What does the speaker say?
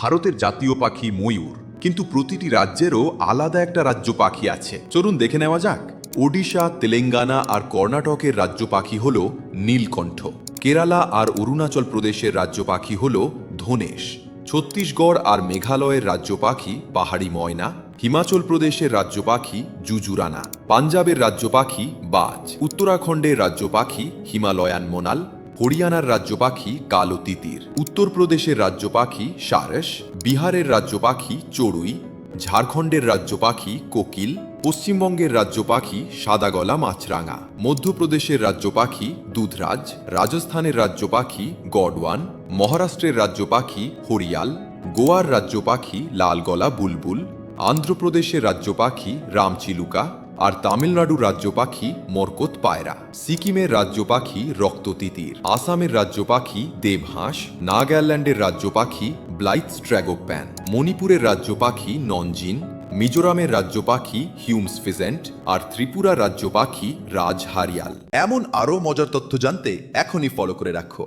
ভারতের জাতীয় পাখি ময়ূর, কিন্তু প্রতিটি রাজ্যেরও আলাদা একটা রাজ্য পাখি আছে। চলুন দেখে নেওয়া যাক। ওডিশা, তেলেঙ্গানা আর কর্ণাটকের রাজ্য পাখি হল নীলকণ্ঠ। কেরালা আর অরুণাচল প্রদেশের রাজ্য পাখি হল ধনেশ। ছত্তিশগড় আর মেঘালয়ের রাজ্য পাখি পাহাড়ি ময়না। হিমাচল প্রদেশের রাজ্য পাখি জুজুরানা। পাঞ্জাবের রাজ্য পাখি বাজ। উত্তরাখণ্ডের রাজ্য পাখি হিমালয়ান মোনাল। হরিয়ানার রাজ্য পাখি কালো তিতির। উত্তরপ্রদেশের রাজ্য পাখি সারস। বিহারের রাজ্য পাখি চড়ুই। ঝাড়খণ্ডের রাজ্য পাখি কোকিল। পশ্চিমবঙ্গের রাজ্য পাখি সাদাগলা মাছরাঙা। মধ্যপ্রদেশের রাজ্য পাখি দুধরাজ। রাজস্থানের রাজ্য পাখি গডওয়ান। মহারাষ্ট্রের রাজ্য পাখি হরিয়াল। গোয়ার রাজ্য পাখি লালগলা বুলবুল। আন্ধ্রপ্রদেশের রাজ্য পাখি রামচিলুকা। আর তামিলনাড়ুর রাজ্য পাখি মরকত পায়রা। সিকিমের রাজ্য পাখি রক্ততিতির। আসামের রাজ্য পাখি দেবহাঁস। নাগাল্যান্ডের রাজ্য পাখি ব্লাইথ স্ট্র্যাগোপ্যান। মণিপুরের রাজ্য পাখি নঞ্জিন। মিজোরামের রাজ্য পাখি হিউমস ফিজেন্ট। আর ত্রিপুরার রাজ্য পাখি রাজহারিয়াল। এমন আরও মজার তথ্য জানতে এখনই ফলো করে রাখো।